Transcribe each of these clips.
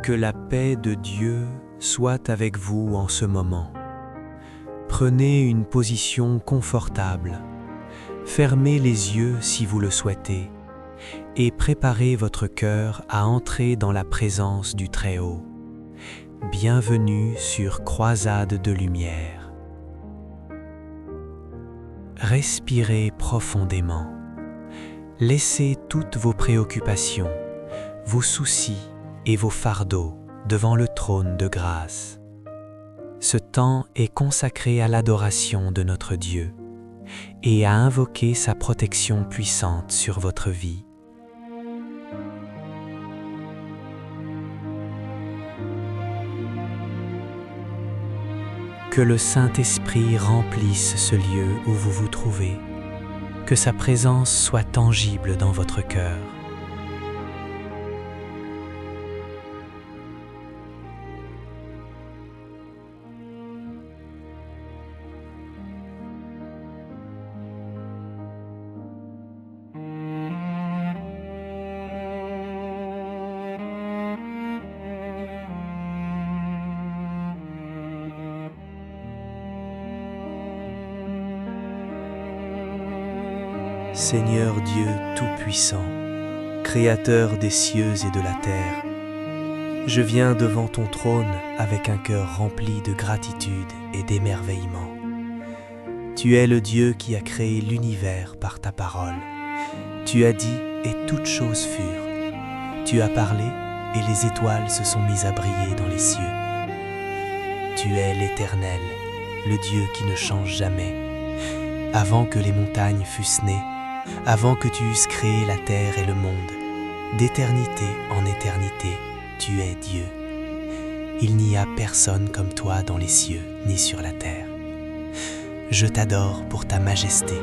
Que la paix de Dieu soit avec vous en ce moment. Prenez une position confortable. Fermez les yeux si vous le souhaitez et préparez votre cœur à entrer dans la présence du Très-Haut. Bienvenue sur Croisade de Lumière. Respirez profondément. Laissez toutes vos préoccupations, vos soucis et vos fardeaux devant le trône de grâce. Ce temps est consacré à l'adoration de notre Dieu et à invoquer sa protection puissante sur votre vie. Que le Saint-Esprit remplisse ce lieu où vous vous trouvez, que sa présence soit tangible dans votre cœur. Seigneur Dieu Tout-Puissant, Créateur des cieux et de la terre, je viens devant ton trône avec un cœur rempli de gratitude et d'émerveillement. Tu es le Dieu qui a créé l'univers par ta parole. Tu as dit et toutes choses furent. Tu as parlé et les étoiles se sont mises à briller dans les cieux. Tu es l'Éternel, le Dieu qui ne change jamais. Avant que les montagnes fussent nées, avant que tu eusses créé la terre et le monde, d'éternité en éternité, tu es Dieu. Il n'y a personne comme toi dans les cieux ni sur la terre. Je t'adore pour ta majesté.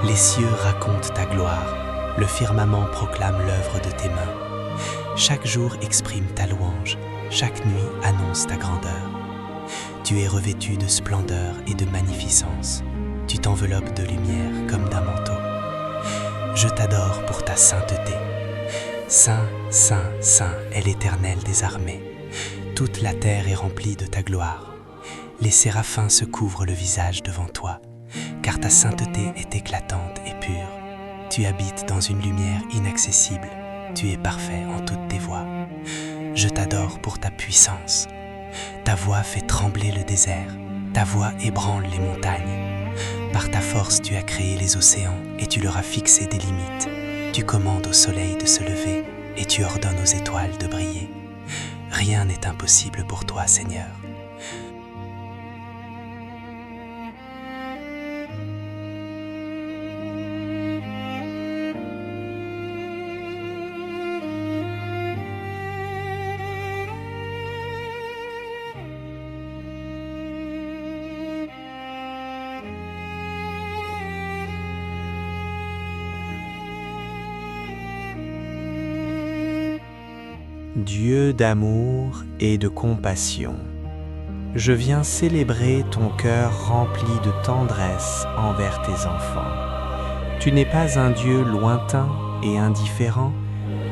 Les cieux racontent ta gloire, le firmament proclame l'œuvre de tes mains. Chaque jour exprime ta louange, chaque nuit annonce ta grandeur. Tu es revêtu de splendeur et de magnificence. Tu t'enveloppes de lumière comme d'un manteau. Je t'adore pour ta sainteté. Saint, Saint, Saint est l'Éternel des armées. Toute la terre est remplie de ta gloire. Les séraphins se couvrent le visage devant toi, car ta sainteté est éclatante et pure. Tu habites dans une lumière inaccessible. Tu es parfait en toutes tes voies. Je t'adore pour ta puissance. Ta voix fait trembler le désert. Ta voix ébranle les montagnes. Par ta force, tu as créé les océans et tu leur as fixé des limites. Tu commandes au soleil de se lever et tu ordonnes aux étoiles de briller. Rien n'est impossible pour toi, Seigneur. Dieu d'amour et de compassion, je viens célébrer ton cœur rempli de tendresse envers tes enfants. Tu n'es pas un Dieu lointain et indifférent,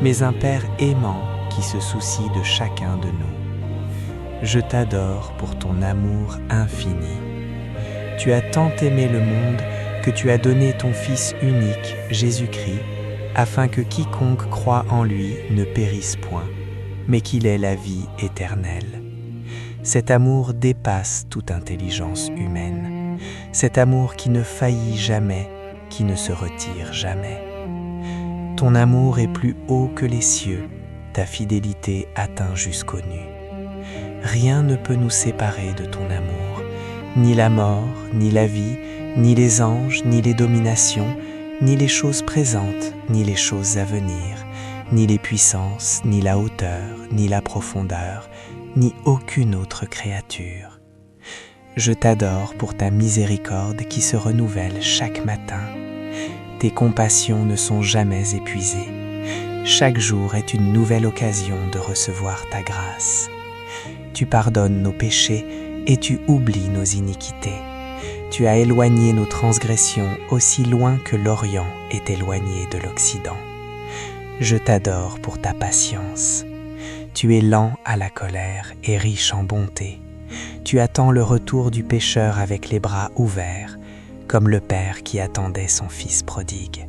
mais un Père aimant qui se soucie de chacun de nous. Je t'adore pour ton amour infini. Tu as tant aimé le monde que tu as donné ton Fils unique, Jésus-Christ, afin que quiconque croit en lui ne périsse point, mais qu'il ait la vie éternelle. Cet amour dépasse toute intelligence humaine, cet amour qui ne faillit jamais, qui ne se retire jamais. Ton amour est plus haut que les cieux, ta fidélité atteint jusqu'aux nues. Rien ne peut nous séparer de ton amour, ni la mort, ni la vie, ni les anges, ni les dominations, ni les choses présentes, ni les choses à venir, ni les puissances, ni la hauteur, ni la profondeur, ni aucune autre créature. Je t'adore pour ta miséricorde qui se renouvelle chaque matin. Tes compassions ne sont jamais épuisées. Chaque jour est une nouvelle occasion de recevoir ta grâce. Tu pardonnes nos péchés et tu oublies nos iniquités. Tu as éloigné nos transgressions aussi loin que l'Orient est éloigné de l'Occident. Je t'adore pour ta patience. Tu es lent à la colère et riche en bonté. Tu attends le retour du pécheur avec les bras ouverts, comme le Père qui attendait son Fils prodigue.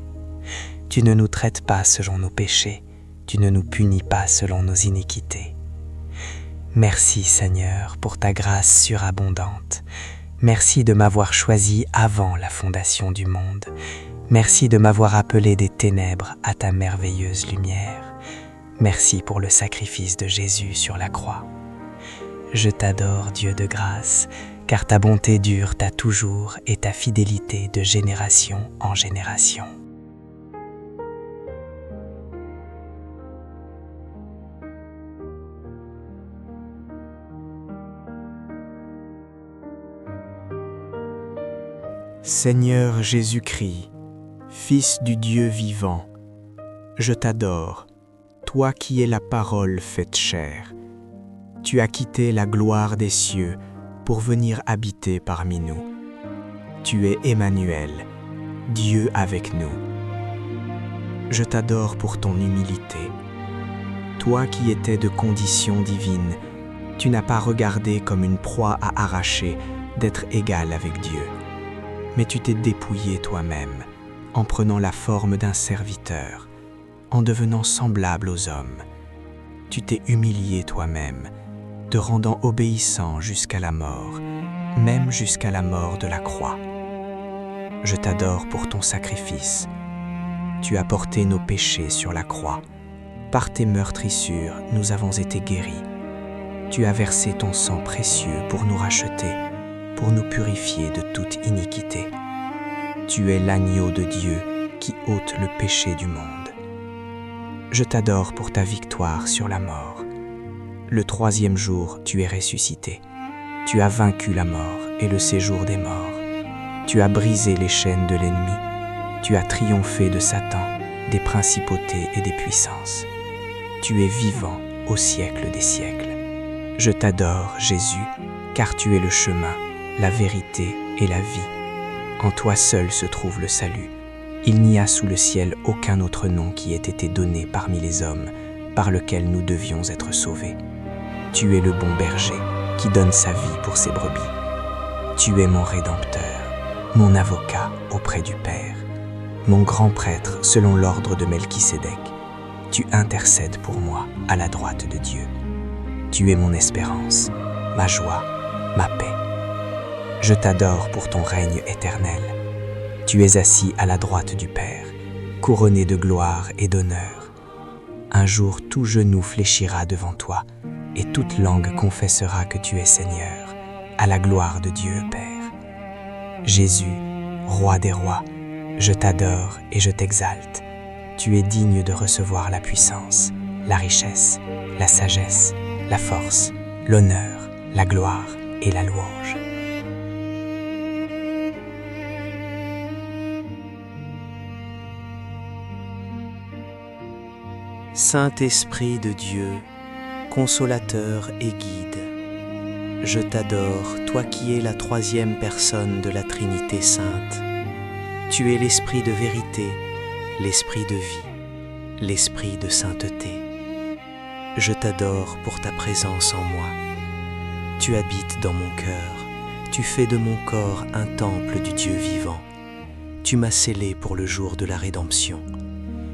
Tu ne nous traites pas selon nos péchés, tu ne nous punis pas selon nos iniquités. Merci Seigneur pour ta grâce surabondante. Merci de m'avoir choisi avant la fondation du monde. Merci de m'avoir appelé des ténèbres à ta merveilleuse lumière. Merci pour le sacrifice de Jésus sur la croix. Je t'adore, Dieu de grâce, car ta bonté dure à toujours et ta fidélité de génération en génération. Seigneur Jésus-Christ, Fils du Dieu vivant, je t'adore, toi qui es la parole faite chair. Tu as quitté la gloire des cieux pour venir habiter parmi nous. Tu es Emmanuel, Dieu avec nous. Je t'adore pour ton humilité. Toi qui étais de condition divine, tu n'as pas regardé comme une proie à arracher d'être égal avec Dieu. Mais tu t'es dépouillé toi-même, en prenant la forme d'un serviteur, en devenant semblable aux hommes. Tu t'es humilié toi-même, te rendant obéissant jusqu'à la mort, même jusqu'à la mort de la croix. Je t'adore pour ton sacrifice. Tu as porté nos péchés sur la croix. Par tes meurtrissures, nous avons été guéris. Tu as versé ton sang précieux pour nous racheter, pour nous purifier de toute iniquité. Tu es l'agneau de Dieu qui ôte le péché du monde. Je t'adore pour ta victoire sur la mort. Le 3e jour, tu es ressuscité. Tu as vaincu la mort et le séjour des morts. Tu as brisé les chaînes de l'ennemi. Tu as triomphé de Satan, des principautés et des puissances. Tu es vivant au siècle des siècles. Je t'adore, Jésus, car tu es le chemin, la vérité et la vie. En toi seul se trouve le salut. Il n'y a sous le ciel aucun autre nom qui ait été donné parmi les hommes, par lequel nous devions être sauvés. Tu es le bon berger, qui donne sa vie pour ses brebis. Tu es mon Rédempteur, mon avocat auprès du Père, mon grand prêtre selon l'ordre de Melchisédek. Tu intercèdes pour moi à la droite de Dieu. Tu es mon espérance, ma joie, ma paix. Je t'adore pour ton règne éternel. Tu es assis à la droite du Père, couronné de gloire et d'honneur. Un jour tout genou fléchira devant toi, et toute langue confessera que tu es Seigneur, à la gloire de Dieu Père. Jésus, Roi des rois, je t'adore et je t'exalte. Tu es digne de recevoir la puissance, la richesse, la sagesse, la force, l'honneur, la gloire et la louange. Saint-Esprit de Dieu, consolateur et guide, je t'adore, toi qui es la 3e personne de la Trinité Sainte. Tu es l'Esprit de vérité, l'Esprit de vie, l'Esprit de sainteté. Je t'adore pour ta présence en moi. Tu habites dans mon cœur, tu fais de mon corps un temple du Dieu vivant. Tu m'as scellé pour le jour de la rédemption.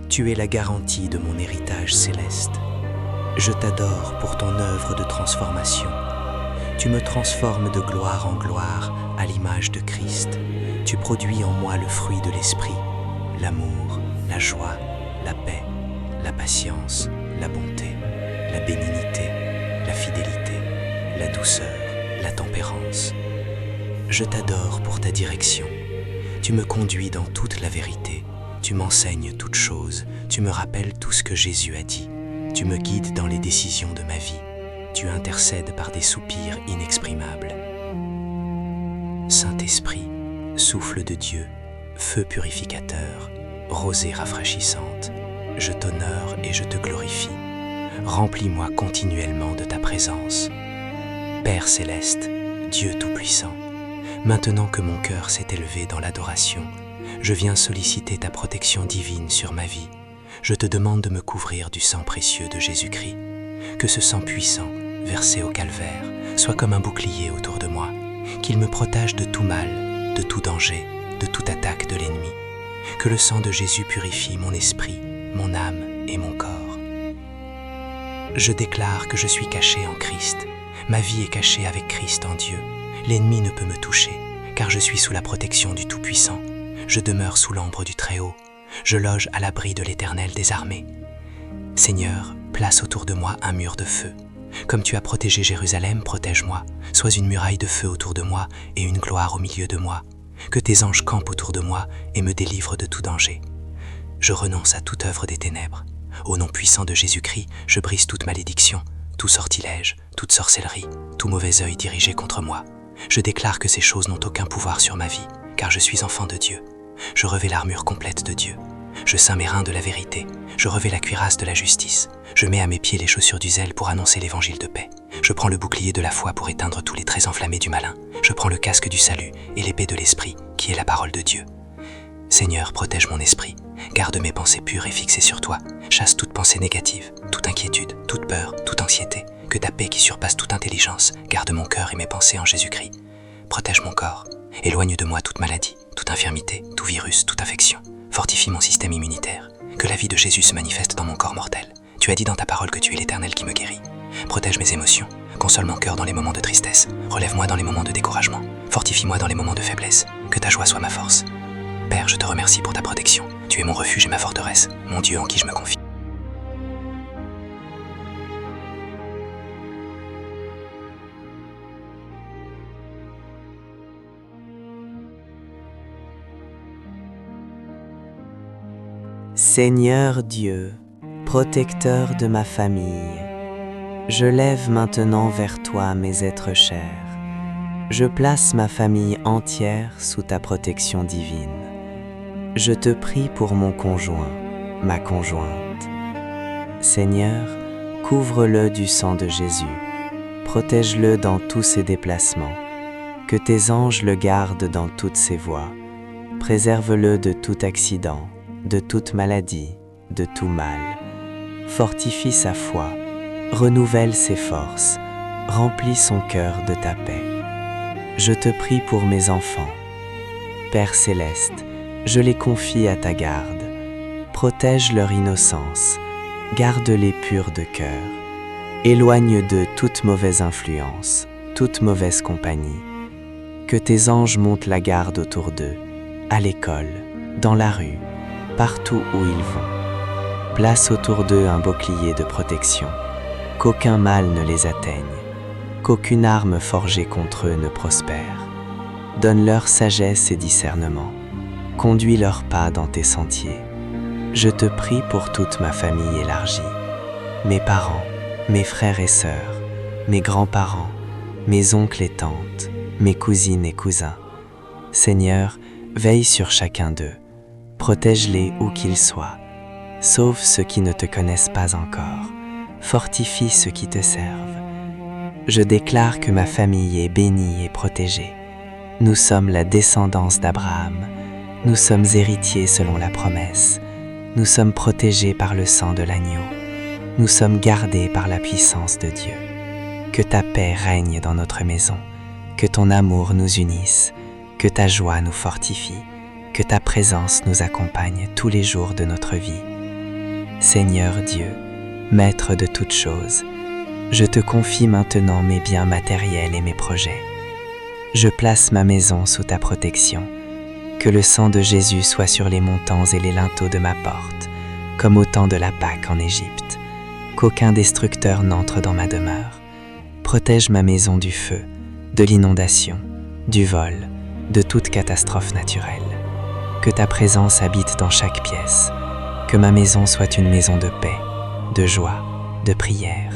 Tu es la garantie de mon héritage céleste. Je t'adore pour ton œuvre de transformation. Tu me transformes de gloire en gloire à l'image de Christ. Tu produis en moi le fruit de l'esprit, l'amour, la joie, la paix, la patience, la bonté, la bénignité, la fidélité, la douceur, la tempérance. Je t'adore pour ta direction. Tu me conduis dans toute la vérité. Tu m'enseignes toutes choses, tu me rappelles tout ce que Jésus a dit. Tu me guides dans les décisions de ma vie. Tu intercèdes par des soupirs inexprimables. Saint-Esprit, souffle de Dieu, feu purificateur, rosée rafraîchissante, je t'honore et je te glorifie. Remplis-moi continuellement de ta présence. Père céleste, Dieu tout-puissant, maintenant que mon cœur s'est élevé dans l'adoration, je viens solliciter ta protection divine sur ma vie. Je te demande de me couvrir du sang précieux de Jésus-Christ. Que ce sang puissant, versé au calvaire, soit comme un bouclier autour de moi, qu'il me protège de tout mal, de tout danger, de toute attaque de l'ennemi. Que le sang de Jésus purifie mon esprit, mon âme et mon corps. Je déclare que je suis caché en Christ. Ma vie est cachée avec Christ en Dieu. L'ennemi ne peut me toucher, car je suis sous la protection du Tout-Puissant. Je demeure sous l'ombre du Très-Haut. Je loge à l'abri de l'Éternel des armées. Seigneur, place autour de moi un mur de feu. Comme tu as protégé Jérusalem, protège-moi. Sois une muraille de feu autour de moi et une gloire au milieu de moi. Que tes anges campent autour de moi et me délivrent de tout danger. Je renonce à toute œuvre des ténèbres. Au nom puissant de Jésus-Christ, je brise toute malédiction, tout sortilège, toute sorcellerie, tout mauvais œil dirigé contre moi. Je déclare que ces choses n'ont aucun pouvoir sur ma vie, car je suis enfant de Dieu. Je revais l'armure complète de Dieu. Je ceins mes reins de la vérité. Je revais la cuirasse de la justice. Je mets à mes pieds les chaussures du zèle pour annoncer l'évangile de paix. Je prends le bouclier de la foi pour éteindre tous les traits enflammés du malin. Je prends le casque du salut et l'épée de l'esprit, qui est la parole de Dieu. Seigneur, protège mon esprit. Garde mes pensées pures et fixées sur toi. Chasse toute pensée négative, toute inquiétude, toute peur, toute anxiété. Que ta paix qui surpasse toute intelligence garde mon cœur et mes pensées en Jésus-Christ. Protège mon corps. Éloigne de moi toute maladie, toute infirmité, tout virus, toute infection. Fortifie mon système immunitaire. Que la vie de Jésus se manifeste dans mon corps mortel. Tu as dit dans ta parole que tu es l'Éternel qui me guérit. Protège mes émotions. Console mon cœur dans les moments de tristesse. Relève-moi dans les moments de découragement. Fortifie-moi dans les moments de faiblesse. Que ta joie soit ma force. Père, je te remercie pour ta protection. Tu es mon refuge et ma forteresse, mon Dieu en qui je me confie. Seigneur Dieu, protecteur de ma famille, je lève maintenant vers toi mes êtres chers. Je place ma famille entière sous ta protection divine. Je te prie pour mon conjoint, ma conjointe. Seigneur, couvre-le du sang de Jésus. Protège-le dans tous ses déplacements. Que tes anges le gardent dans toutes ses voies. Préserve-le de tout accident, de toute maladie, de tout mal. Fortifie sa foi, renouvelle ses forces, remplis son cœur de ta paix. Je te prie pour mes enfants. Père céleste, je les confie à ta garde. Protège leur innocence, garde-les purs de cœur. Éloigne d'eux toute mauvaise influence, toute mauvaise compagnie. Que tes anges montent la garde autour d'eux, à l'école, dans la rue, partout où ils vont. Place autour d'eux un bouclier de protection, qu'aucun mal ne les atteigne, qu'aucune arme forgée contre eux ne prospère. Donne-leur sagesse et discernement. Conduis leurs pas dans tes sentiers. Je te prie pour toute ma famille élargie, mes parents, mes frères et sœurs, mes grands-parents, mes oncles et tantes, mes cousines et cousins. Seigneur, veille sur chacun d'eux. Protège-les où qu'ils soient. Sauve ceux qui ne te connaissent pas encore. Fortifie ceux qui te servent. Je déclare que ma famille est bénie et protégée. Nous sommes la descendance d'Abraham. Nous sommes héritiers selon la promesse. Nous sommes protégés par le sang de l'agneau. Nous sommes gardés par la puissance de Dieu. Que ta paix règne dans notre maison. Que ton amour nous unisse. Que ta joie nous fortifie. Que ta présence nous accompagne tous les jours de notre vie. Seigneur Dieu, Maître de toutes choses, je te confie maintenant mes biens matériels et mes projets. Je place ma maison sous ta protection. Que le sang de Jésus soit sur les montants et les linteaux de ma porte, comme au temps de la Pâque en Égypte. Qu'aucun destructeur n'entre dans ma demeure. Protège ma maison du feu, de l'inondation, du vol, de toute catastrophe naturelle. Que ta présence habite dans chaque pièce. Que ma maison soit une maison de paix, de joie, de prière.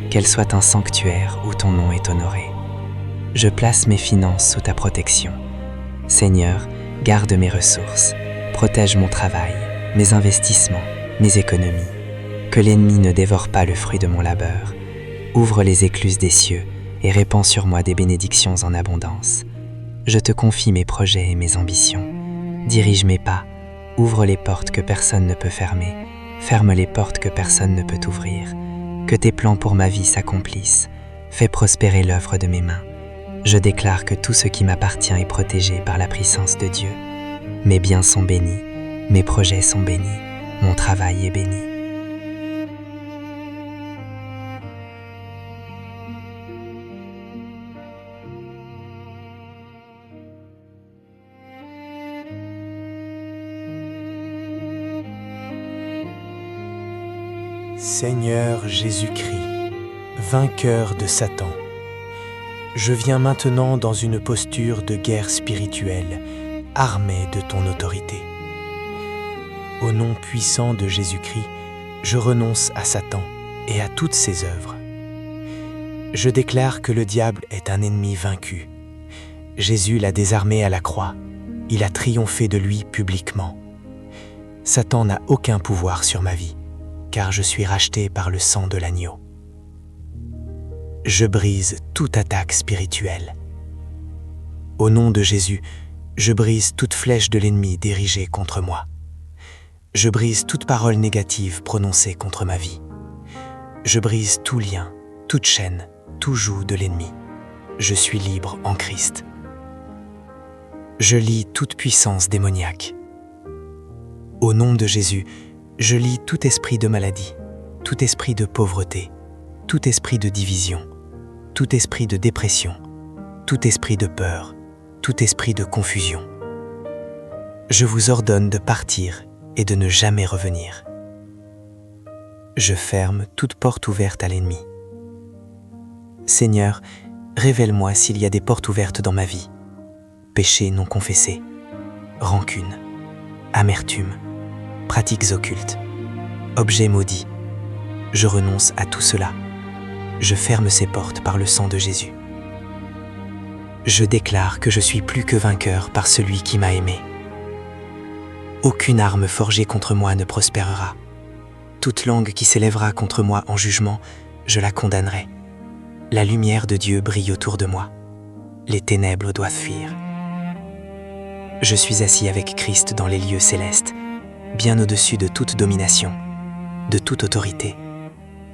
Qu'elle soit un sanctuaire où ton nom est honoré. Je place mes finances sous ta protection. Seigneur, garde mes ressources, protège mon travail, mes investissements, mes économies. Que l'ennemi ne dévore pas le fruit de mon labeur. Ouvre les écluses des cieux et répands sur moi des bénédictions en abondance. Je te confie mes projets et mes ambitions. Dirige mes pas, ouvre les portes que personne ne peut fermer, ferme les portes que personne ne peut ouvrir. Que tes plans pour ma vie s'accomplissent. Fais prospérer l'œuvre de mes mains. Je déclare que tout ce qui m'appartient est protégé par la puissance de Dieu. Mes biens sont bénis, mes projets sont bénis, mon travail est béni. Seigneur Jésus-Christ, vainqueur de Satan, je viens maintenant dans une posture de guerre spirituelle, armé de ton autorité. Au nom puissant de Jésus-Christ, je renonce à Satan et à toutes ses œuvres. Je déclare que le diable est un ennemi vaincu. Jésus l'a désarmé à la croix. Il a triomphé de lui publiquement. Satan n'a aucun pouvoir sur ma vie, car je suis racheté par le sang de l'agneau. Je brise toute attaque spirituelle. Au nom de Jésus, je brise toute flèche de l'ennemi dirigée contre moi. Je brise toute parole négative prononcée contre ma vie. Je brise tout lien, toute chaîne, tout joug de l'ennemi. Je suis libre en Christ. Je lie toute puissance démoniaque. Au nom de Jésus, je lie tout esprit de maladie, tout esprit de pauvreté, tout esprit de division, tout esprit de dépression, tout esprit de peur, tout esprit de confusion. Je vous ordonne de partir et de ne jamais revenir. Je ferme toute porte ouverte à l'ennemi. Seigneur, révèle-moi s'il y a des portes ouvertes dans ma vie. Péchés non confessés, rancune, amertume, pratiques occultes, objets maudits. Je renonce à tout cela. Je ferme ces portes par le sang de Jésus. Je déclare que je suis plus que vainqueur par celui qui m'a aimé. Aucune arme forgée contre moi ne prospérera. Toute langue qui s'élèvera contre moi en jugement, je la condamnerai. La lumière de Dieu brille autour de moi. Les ténèbres doivent fuir. Je suis assis avec Christ dans les lieux célestes, bien au-dessus de toute domination, de toute autorité,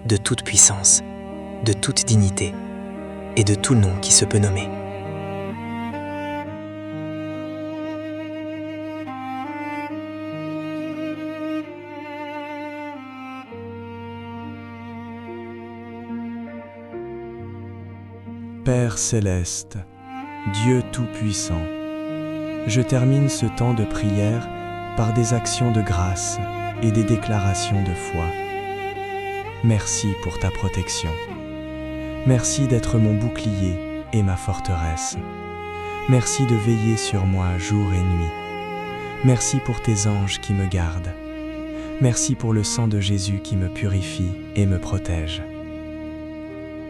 de toute puissance, de toute dignité et de tout nom qui se peut nommer. Père céleste, Dieu tout-puissant, je termine ce temps de prière par des actions de grâce et des déclarations de foi. Merci pour ta protection. Merci d'être mon bouclier et ma forteresse. Merci de veiller sur moi jour et nuit. Merci pour tes anges qui me gardent. Merci pour le sang de Jésus qui me purifie et me protège.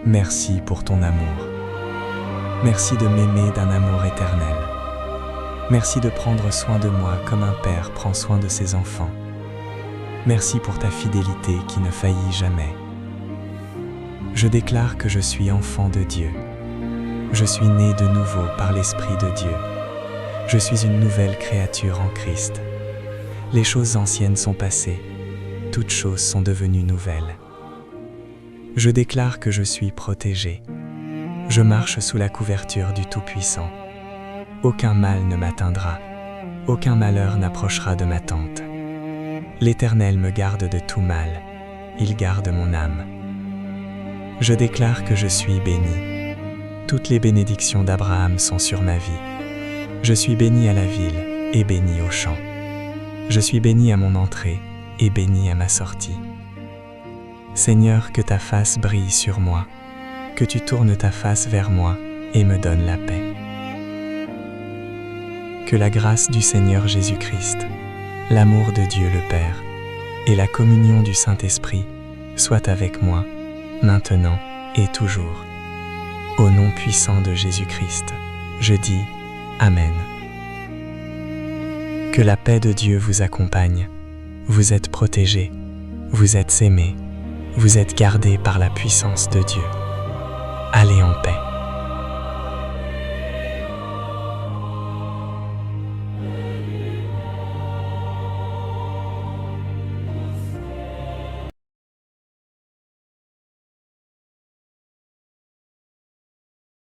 Merci pour ton amour. Merci de m'aimer d'un amour éternel. Merci de prendre soin de moi comme un père prend soin de ses enfants. Merci pour ta fidélité qui ne faillit jamais. Je déclare que je suis enfant de Dieu. Je suis né de nouveau par l'Esprit de Dieu. Je suis une nouvelle créature en Christ. Les choses anciennes sont passées. Toutes choses sont devenues nouvelles. Je déclare que je suis protégé. Je marche sous la couverture du Tout-Puissant. Aucun mal ne m'atteindra. Aucun malheur n'approchera de ma tente. L'Éternel me garde de tout mal. Il garde mon âme. Je déclare que je suis béni. Toutes les bénédictions d'Abraham sont sur ma vie. Je suis béni à la ville et béni au champ. Je suis béni à mon entrée et béni à ma sortie. Seigneur, que ta face brille sur moi, que tu tournes ta face vers moi et me donnes la paix. Que la grâce du Seigneur Jésus-Christ, l'amour de Dieu le Père et la communion du Saint-Esprit soient avec moi, maintenant et toujours. Au nom puissant de Jésus-Christ, je dis Amen. Que la paix de Dieu vous accompagne. Vous êtes protégés, vous êtes aimés, vous êtes gardés par la puissance de Dieu. Allez en paix.